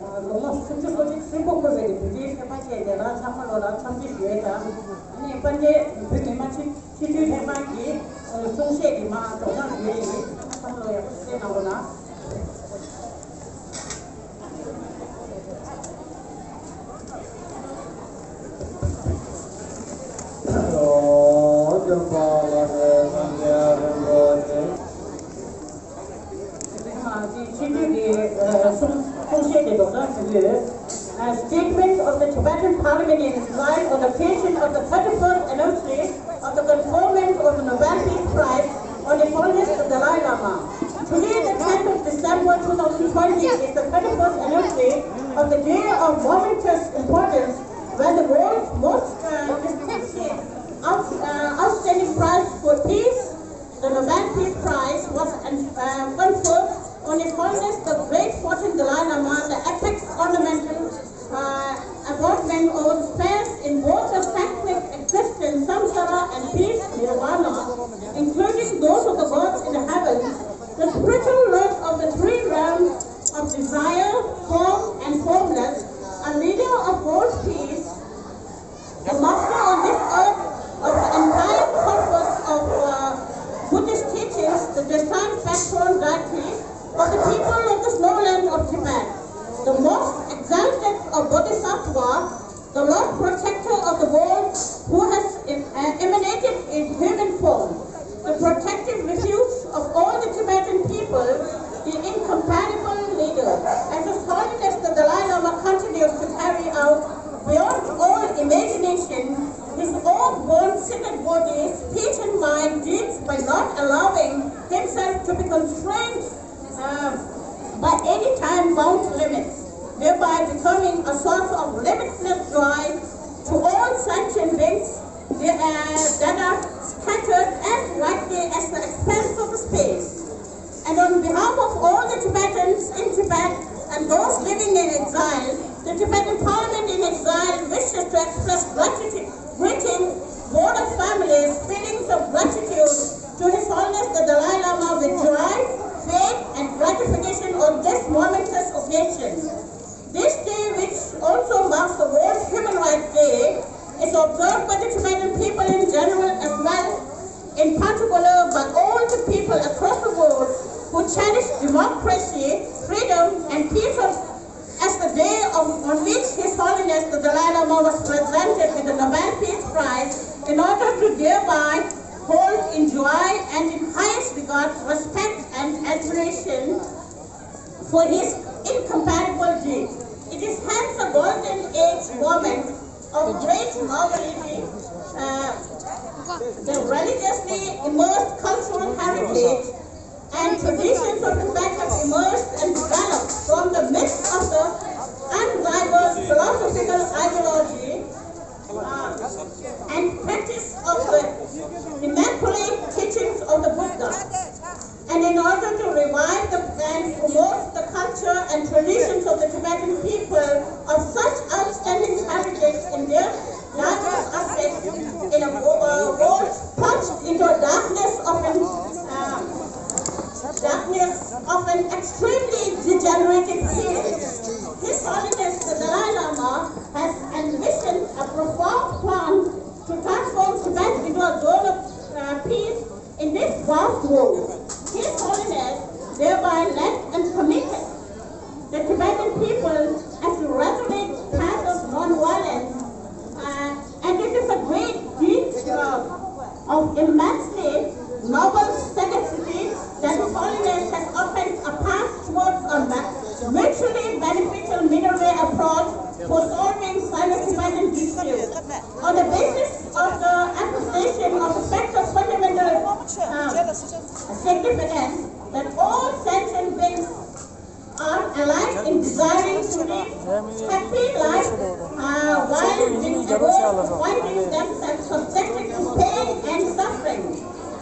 Lama suci sibuk berbeda, jadi kita cedera sama orang sampai juara. Ini pandai bagaimana cici hebat sungsi di mana orang juara sama orang senawala. Statement of the Tibetan Parliament in its line on occasion of the 31st anniversary of the conferment of the Nobel Peace Prize on the Holiness of Dalai Lama. Today, the 10th of December 2020, is the 31st anniversary of the day of momentous importance when the world's most distinguished outstanding prize for peace, the Nobel Peace Prize, was conferred on His Holiness the Great 14th Dalai Lama, the apex ornamental awardment of space in both the sanctific existence, samsara, and peace, nirvana, including those of the gods in the heavens, the spiritual lord of the three realms of desire, form, and formless, a leader of world peace, the master on this earth of the entire corpus of Buddhist teachings, the destined backbone deity of the people of the snowland of Tibet, the most exalted of Bodhisattva, the Lord Protector of the world, who has emanated in human form, the protective refuge of all the Tibetan people, the incomparable leader. As His Holiness the Dalai Lama continues to carry out beyond all imagination his own born sacred body, speech and mind, deeds, by not allowing himself to be constrained by any time-bound limits, thereby becoming a source of limitless joy to all sentient beings that are scattered as widely as the expanse of space. And on behalf of all the Tibetans in Tibet and those living in exile, the Tibetan Parliament in exile wishes to express greeting board of families, feelings of gratitude to His Holiness the Dalai Lama with joy, faith, and gratification on this momentous occasion. This day, which also marks the World Human Rights Day, is observed by the Tibetan people in general as well, in particular by all the people across the world who cherish democracy, freedom, and peace as the day on which His Holiness the Dalai Lama was presented with the Nobel Peace Prize in order to thereby hold in joy and in highest regard, respect, and admiration for his incomparable deeds. It is hence a golden age moment of great nobility, the religiously immersed cultural heritage and traditions of Tibet have emerged and developed from the midst of the unrivaled philosophical ideology and practice of the immaculate teachings of the Buddha. And in order to revive and promote the culture and traditions of the Tibetan people of such outstanding heritage in their diverse aspects in a world plunged into a darkness of an extremely degenerated period. His Holiness the Dalai Lama has envisioned a profound plan to transform Tibet into a zone of peace in this vast world. His Holiness thereby led and committed the Tibetan people as the resolute path of non-violence, and it is a great deed of immensely noble sagacity that His Holiness has opened a path towards a mutually beneficial middle way approach for solving Sino-Tibetan disputes on the basis of the appreciation of the fact of fundamental significance that all sentient beings are alike in desiring to live happy life while being able to finding themselves subjected to pain and suffering.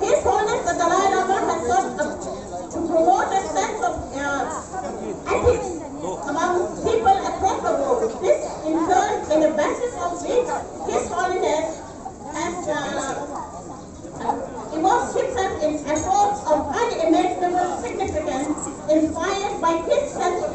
His Holiness the Dalai Lama has sought to promote a sense of ethics among people across the world. This, in turn, in the basis of which His Holiness has immersed himself in efforts of unimaginable significance, inspired by his sense of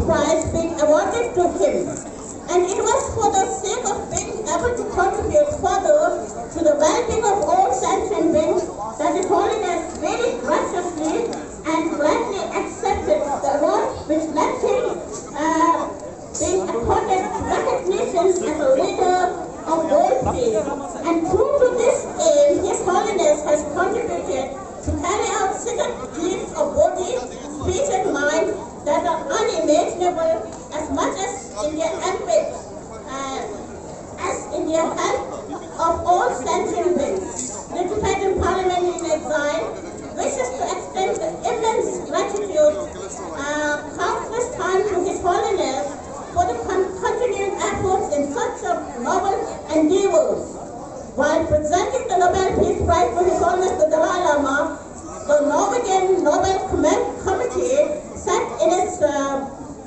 Prize being awarded to him. And it was for the sake of being able to contribute further to the well-being of all sentient beings that His Holiness very graciously and gladly accepted the award, which left him being accorded recognition as a leader of world peace. And true to this aim, His Holiness has contributed to carry out certain deeds of body, speech and mind that are unimaginable as much as in their ambit, as in their help of all sentient beings. The Tibetan Parliament in Exile wishes to extend immense gratitude countless times to His Holiness for the continuing efforts in such a noble endeavors. While presenting the Nobel Peace Prize to His Holiness the Dalai Lama, the Norwegian Nobel Committee said in its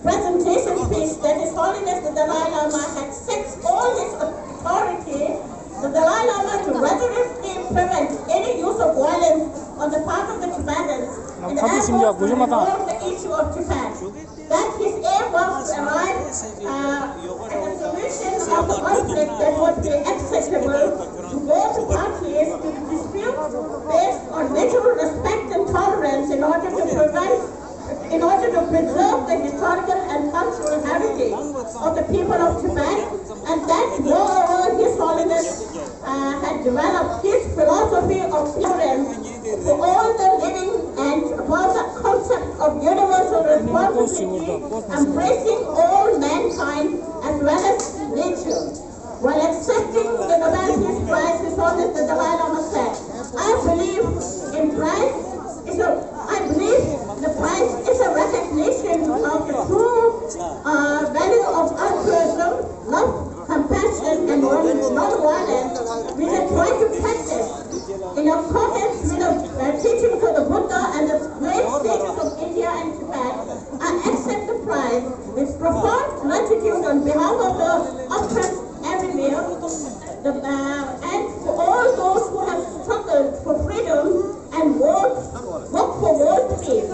presentation speech that His Holiness the Dalai Lama had set all his authority, the Dalai Lama, to resolutely prevent any use of violence on the part of the Tibetans in the efforts to resolve the issue of Tibet. That his aim was to arrive at a solution of the conflict that would be acceptable to both parties to the dispute based on mutual respect and tolerance in order to preserve the historical and cultural heritage of the people of Tibet, and that moreover His Holiness had developed his philosophy of tolerance for all the living and about the concept of universal responsibility, embracing all mankind as well as nature. While accepting the Nobel Peace Prize, His Holiness the Dalai Lama said, I believe the prize is a recognition of the true value of altruism, love, compassion, and non-violence we are trying to practice in accordance with the teachings of the Buddha and the great sages of India and Tibet. I accept the prize with profound gratitude on behalf of the oppressed everywhere, and for all those who have struggled for freedom and work for world peace.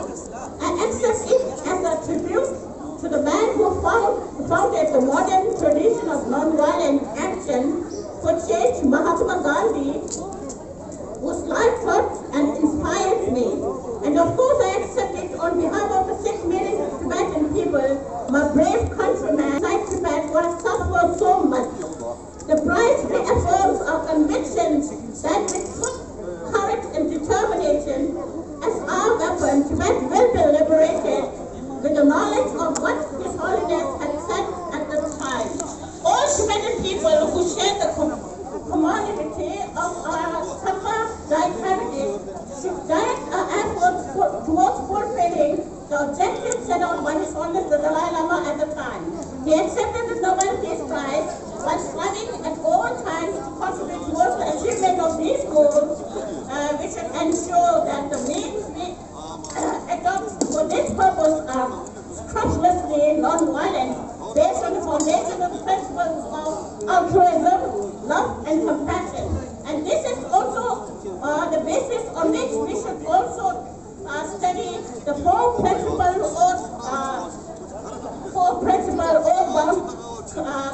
I accept it as a tribute to the man who founded the modern tradition of non-violent action for change, Mahatma Gandhi, whose life taught and inspired me. And of course I accept it on behalf of the 6 million Tibetan people, my brave countrymen inside Tibet who have suffered so much. The prize reaffirms our conviction that with courage and determination as our weapon, Tibet will be liberated with the knowledge of what His Holiness had said at the time. All Tibetan people who share the commonality of our Sangha heritage should direct our efforts towards fulfilling the objectives set out by His Holiness the Dalai Lama at the time. He accepted the Nobel Peace Prize while striving at all times to contribute towards the achievement of these goals, which should ensure that the means we adopt for this purpose are scrupulously non-violent, based on the foundation of the principles of altruism, love, and compassion. And this is also the basis on which we should also study the four principal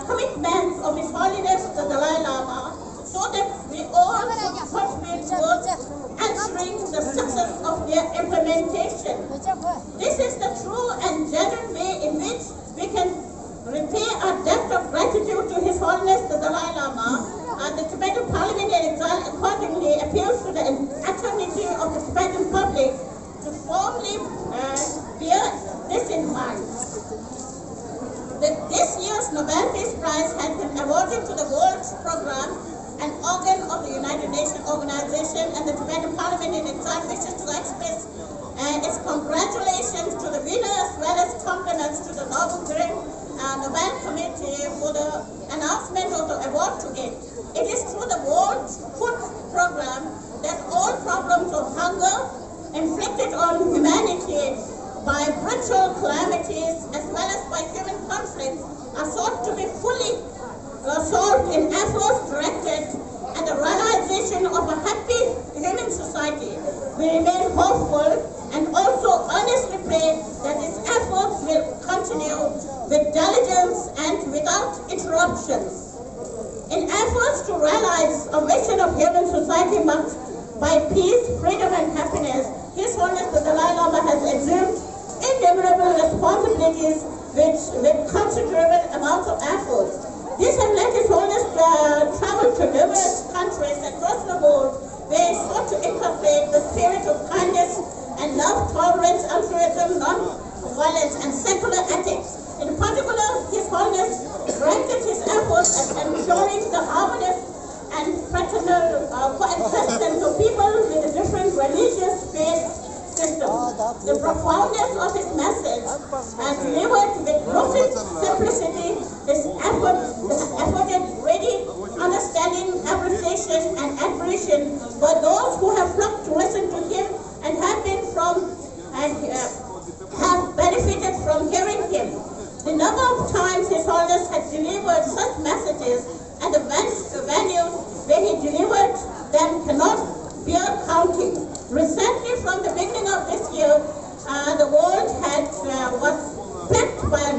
commitments of His Holiness the Dalai Lama, so that we all contribute towards ensuring the success of their implementation. This is the true and genuine way in which we can repay our debt of gratitude to His Holiness the Dalai Lama. The Tibetan Parliament in Exile accordingly appeals to the eternity of the Tibetan public to firmly bear this in mind. This year's Nobel Peace Prize has been awarded to the World Program, an organ of the United Nations Organization, and the Tibetan Parliament in Exile wishes to express its congratulations to the winner as well as compliments to the Nobel Committee for the announcement of the award to it. It is through the World Food Program that all problems of hunger inflicted on humanity by brutal calamities as well as by human conflicts are sought to be fully solved in efforts directed at the realization of a happy human society. We remain hopeful and also earnestly pray that these efforts will continue continue with diligence and without interruptions. In efforts to realize a vision of human society marked by peace, freedom, and happiness, His Holiness the Dalai Lama has assumed innumerable responsibilities with considerable amounts of effort. This has led His Holiness travel to numerous countries across the world where he sought to inculcate the spirit of kindness and love, tolerance, altruism, non-violence, and secular ethics. In particular, His Holiness directed his efforts at ensuring the harmonious and fraternal coexistence of people with a different religious faith system. The profoundness of his message and delivered with ruthless simplicity, his efforted ready understanding, appreciation, and admiration for those who have flocked to listen to him and have benefited from hearing him. The number of times His Holiness has delivered such messages and the venues where he delivered them cannot bear counting. Recently, from the beginning of this year, the world was plagued by a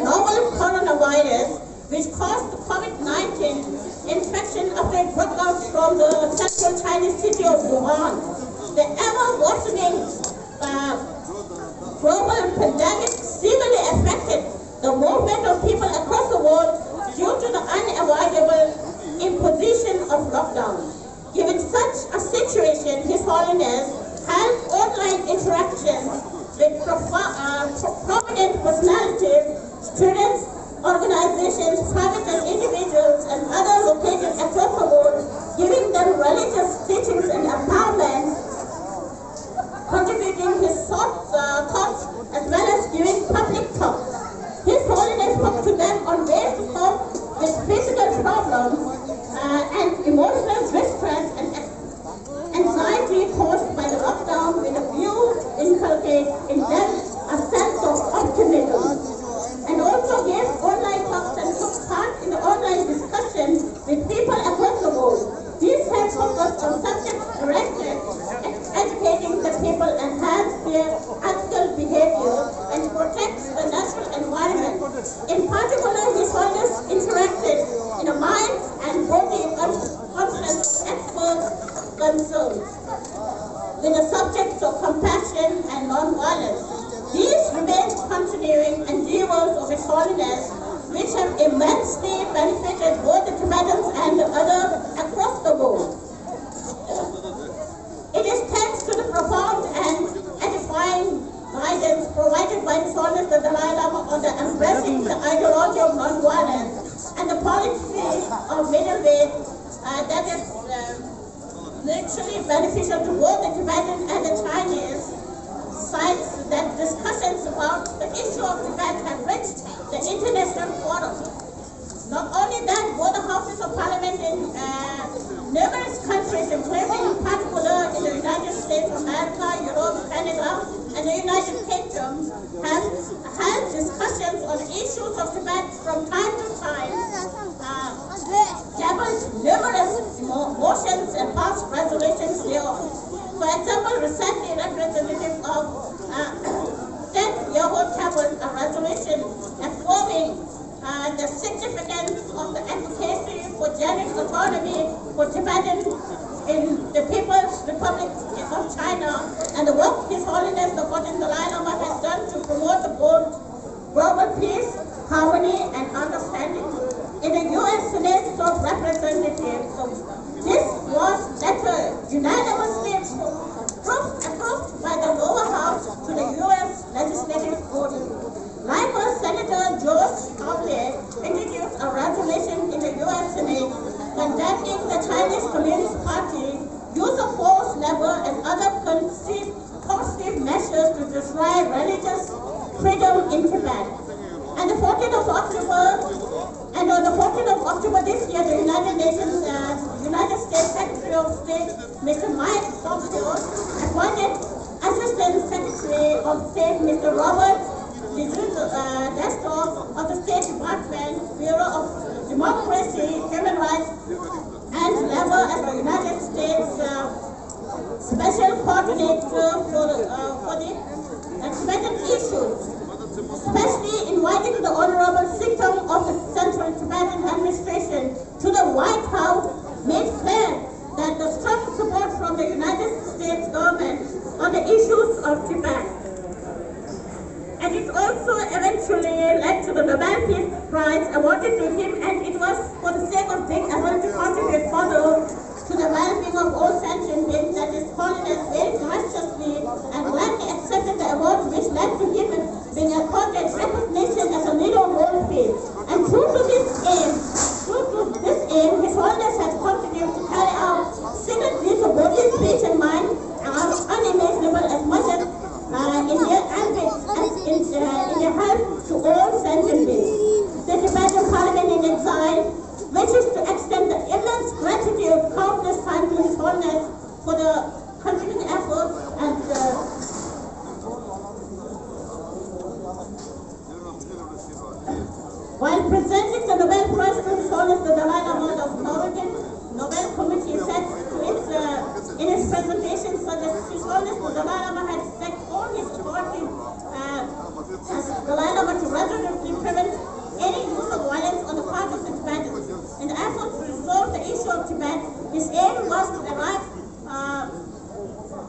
novel coronavirus which caused the COVID-19 infection after it broke out from the central Chinese city of Wuhan. The ever-worsening global pandemic severely affected the movement of people across the world due to the unavoidable imposition of lockdown. Given such a situation, His Holiness held online interactions with prominent personalities, students, organizations, private and individuals, and others located across the world, giving them religious teachings and empowerment, contributing his thoughts as well as giving public talks. His Holiness spoke to them on ways to cope with physical problems and emotional distress and anxiety caused by the lockdown, with a view inculcate in them a sense of optimism, and also gave online talks and took part in the online discussion with people across the world. These have focused on subjects directed at educating the people, enhance their ethical behavior, and protect the natural environment. In particular, His Holiness interacted in a mind and body conference of experts concerned with the subjects of compassion and non-violence. These remain continuing endeavors of His Holiness, which have immensely benefited both the Tibetans and the others across the world. It is thanks to the profound and edifying guidance provided by His Holiness the Dalai Lama on the embracing the ideology of non-violence and the policy of middle way that is mutually beneficial to both the Tibetan and the Chinese sides, that discussions about the issue of Tibet have reached the international forum. Not only that, both the houses of parliament in numerous countries, including in particular in the United States of America, Europe, Canada, and the United Kingdom, have held discussions on issues of Tibet from time to time, tabled numerous motions and passed resolutions thereof. For example, recently representatives of 10th Yahoo tabled a resolution affirming the significance of the advocacy for genuine autonomy for Tibetans in the People's Republic of China, and the work His Holiness the 14th Dalai Lama has done to promote the global peace, harmony, and understanding. In the U.S. Senate of Representatives, this was later unanimously approved by the lower house to the U.S. legislative body. Likewise, Senator George Hawley introduced a resolution in the U.S. Senate condemning the Chinese Communist Party use of force, labor, and other coercive measures to destroy religious freedom in Tibet. And on the 14th of October this year, the United States Secretary of State, Mr. Mike Pompeo, appointed Assistant Secretary of State, Mr. Robert Destor of the State Department, Bureau of Democracy, Human Rights, and Labor as the United States Special Coordinator for the Tibetan issues. Peace Prize awarded to him, and it was for the sake of being able to contribute further to the well-being of all sentient beings, that His Holiness very graciously and gladly accepted the award, which led to him being accorded recognition as a leader of world peace. And true to this aim, His Holiness has continued to carry out secret deeds of body, speech, and mind are unimaginable as much as in their ambit as in their help to all sentient beings. The Tibetan Parliament in exile wishes to extend the immense gratitude countless times to His Holiness for the continuing efforts and while presenting the Nobel Prize to His Holiness the Dalai Lama of Nobel Committee said in its presentation that His Holiness the Dalai Lama had set all his authority as Dalai Lama to resolutely prevent any use of violence on the part of the Tibetans. In the effort to resolve the issue of Tibet, his aim was to arrive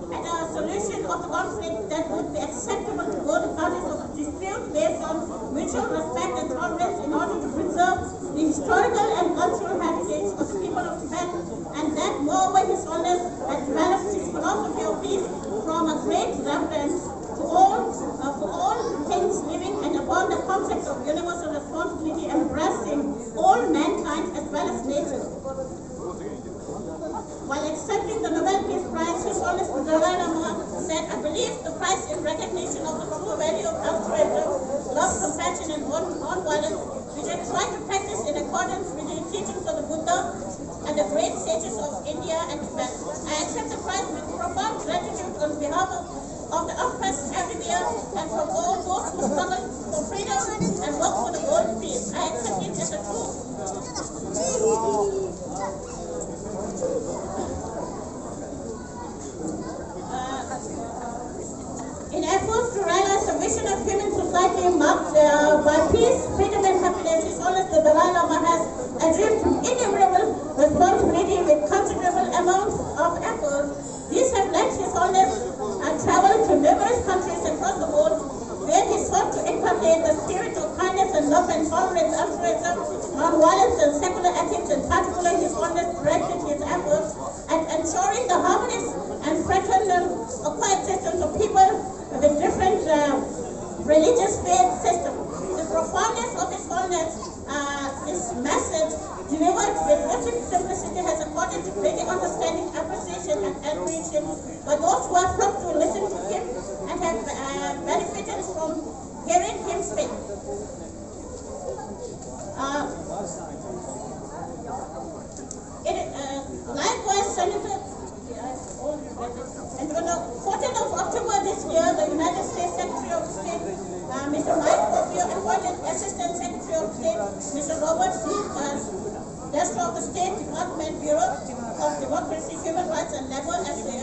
at a solution of the conflict that would be acceptable to both parties of the dispute based on mutual respect and tolerance in order to preserve the historical and cultural heritage of the people of Tibet, and that moreover His Holiness has developed his philosophy of peace from a great reverence to for all things living and upon the concept of universal responsibility embracing all mankind as well as nature. While accepting the Nobel Peace Prize, His Holiness the Dalai Lama said, "I believe the prize in recognition of the true value of altruism, love, compassion, and non-violence, which I try to practice in accordance with the teachings of the Buddha and the great sages of India and Tibet. I accept the prize with profound gratitude on behalf of the oppressed everywhere and from all those who struggle for freedom and work for the world peace. I accept it as a true." In efforts to realize the vision of human society marked by peace, freedom, and happiness, His Holiness the Dalai Lama has achieved innumerable responsibility with considerable amounts of effort. These have led His Holiness travel to numerous countries across the world, where he sought to inculcate the spirit of kindness and love and tolerance, altruism, non-violence, and secular ethics. In particular, His Holiness directed his efforts at ensuring the harmonious and fraternal coexistence of people with different religious faith systems. The profoundness of His Holiness, his message delivered with rich simplicity, has accorded to great understanding, appreciation, and admiration by those who have flocked to listen to him and have benefited from hearing him speak. Likewise, Senator, and on the 14th of October this year, the United States Secretary of State, Mr. Mike Pompeo, appointed Assistant Secretary of State, Mr. Robert C. Director of the State Department Bureau of Democracy, Human Rights, and Labor as the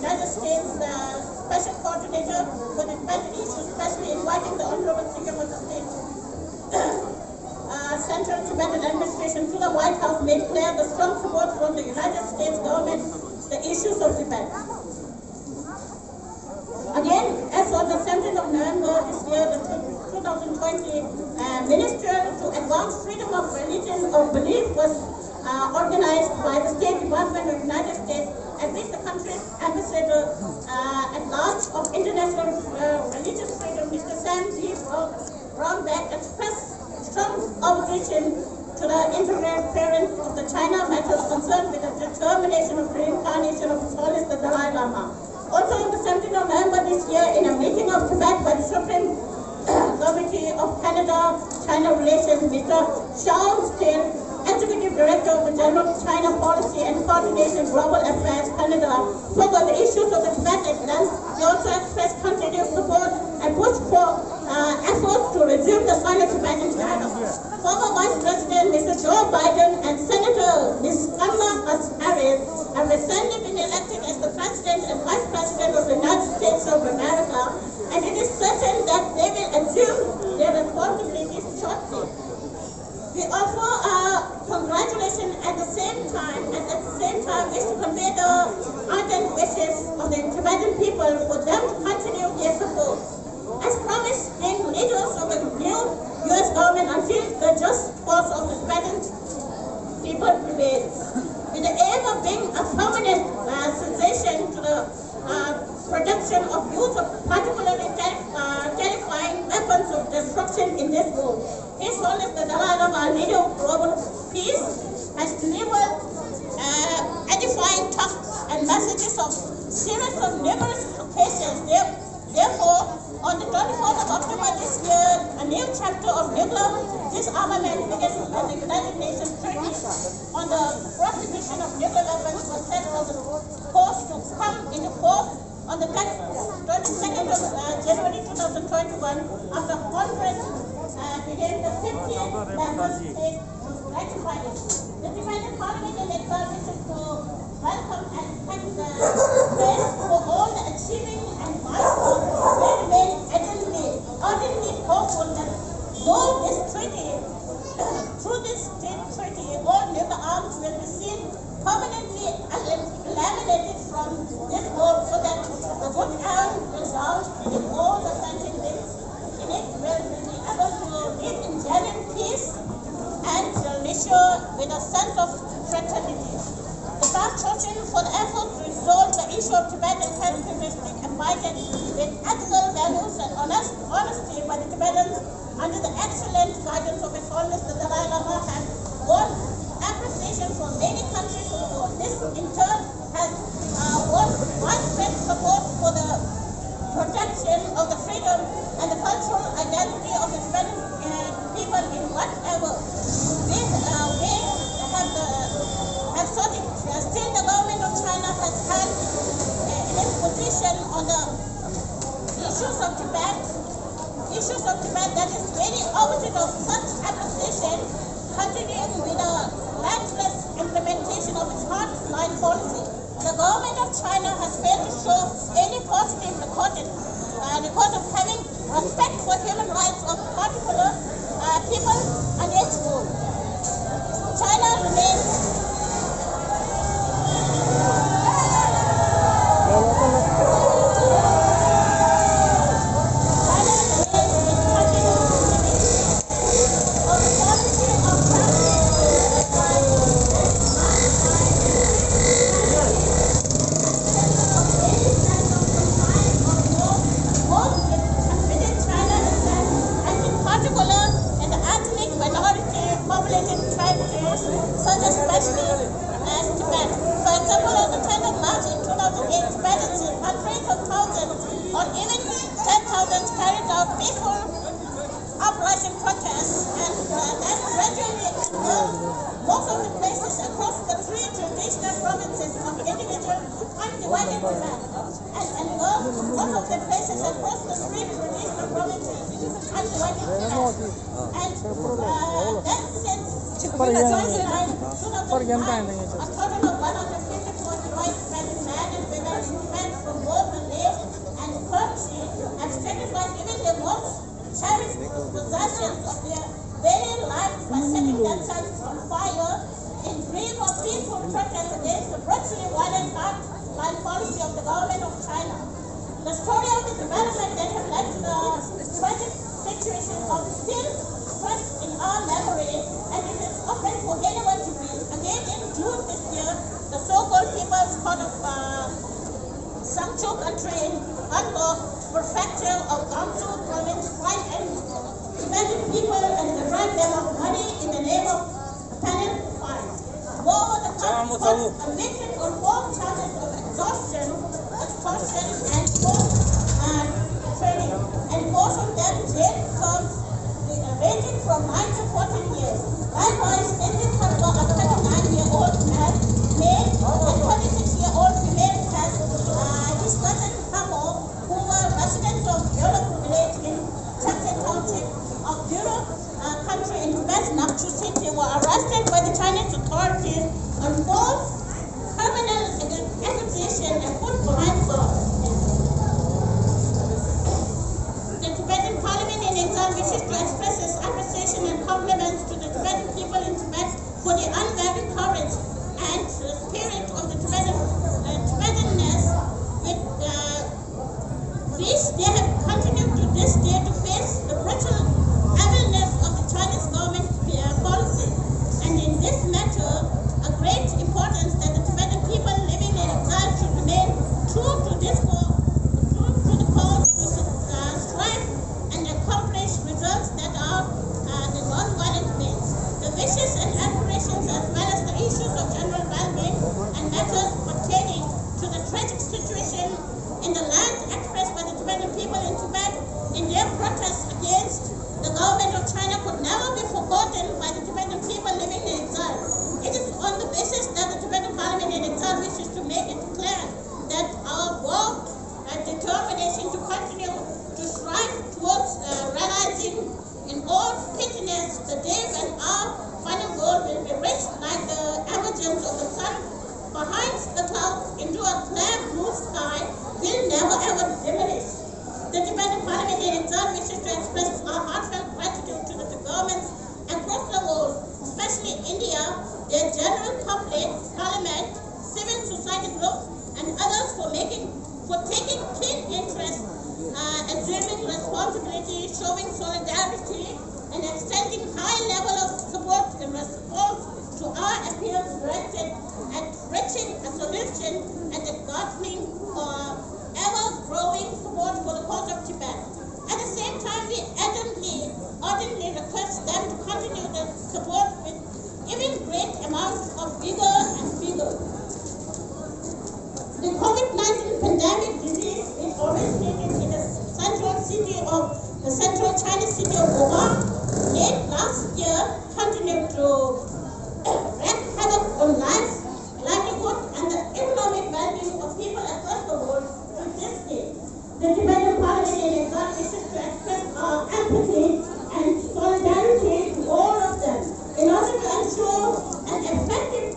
United States Special Coordinator for the Tibetan issues, especially inviting the Honorable Secretary of State, Central Tibetan Administration to the White House, made clear the strong support from the United States government the issues of Tibet. Again, as on the 17th of November this year, the 2020 Ministerial to Advance Freedom of Religion or Belief was organized by the State Department of the United States, at which the country's ambassador at large of international religious freedom, Mr. Sam G. Brownback, expressed strong opposition to the interference of the China matters concerned with the determination of reincarnation of His Holiness the Dalai Lama. Also on the 17th of November this year, in a meeting of Tibet by the Supreme Committee of Canada-China Relations, Mr. Sean Steele, Executive Director of the General China Policy and Coordination Global Affairs Canada, spoke on the issues of the Tibet at length. He also expressed continued support and pushed for efforts to resume the Sino-Tibetan dialogue. Former Vice President Mr. Joe Biden and Senator Ms. Kamala Harris have recently been elected as the President and Vice President of the United States of America, and it is certain that they will assume their responsibilities shortly. We offer congratulations at the same time, and at the same time wish to convey the ardent wishes of the Tibetan people for them to continue their support. As promised, being leaders of the new U.S. government on new chapter of nuclear disarmament because the United Nations Treaty on the prohibition of nuclear weapons was set on the course to come into force on the 22nd of January 2021 after conference began the 50th member state to ratify it. The Defendant Parliament in exile wishes to welcome and thank the press for all the achieving and milestones. We remain ardently hopeful that through this treaty, all nuclear arms will be seen permanently eliminated from this world so that the good end result in all the scientific in it will be able to live in genuine peace and leisure with a sense of fraternity. The path chosen for the effort to resolve the issue of Tibetan characteristic embodied with ethical values and honesty by the Tibetans under the excellent guidance of His Holiness the Dalai Lama has won appreciation from many countries of the world. This in turn has won widespread support for the protection of the freedom and the cultural identity of the Tibetan people in whatever way have sought it. Still, the government of China has had in its position on the issues of Tibet that is very opposite of such appreciation, continuing with a laxless implementation of its hard-line policy. The government of China has failed to show any positive record of having respect for human rights of particular people and its rule. China remains wishes and aspirations as well their general public, parliament, civil society groups, and others for taking keen interest, assuming responsibility, showing solidarity, and extending high level of support in response to our appeals directed at reaching a solution and garnering ever-growing support for the cause of Tibet. At the same time, we urgently request them to continue the support with even great amounts of vigor and vigor. The COVID-19 pandemic disease is originated in the central Chinese city of Wuhan. Late last year, continued to wreak havoc on lives, livelihood, and the economic well-being of people across the world to this day. The Tibetan Parliament in exile wishes to express our empathy and solidarity to all of them. In order to ensure an effective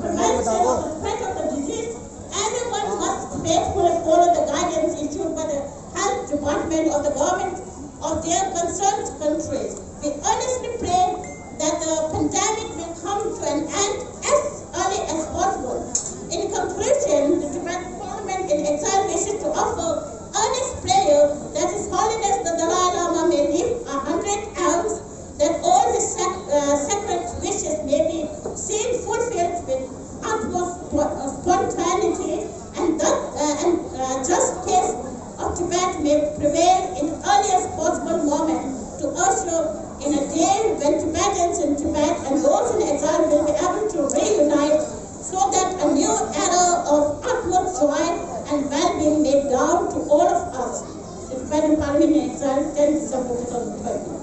prevention of the spread of the disease, everyone must faithfully follow the guidance issued by the health department of the government of their concerned countries. We earnestly pray that the pandemic will come to an end as early as possible. In conclusion, the Tibetan Parliament in exile wishes to offer earnest prayer that His Holiness the Dalai Lama may live 100 hours, that all his sacred wishes may be seen fulfilled with utmost spontaneity, and just case of Tibet may prevail in the earliest possible moment to usher in a day when Tibetans in Tibet and those in exile will be able to reunite, so that a new era of utmost joy and well-being may dawn to all of us. The Tibetan Parliament in exile, 10 December 2020.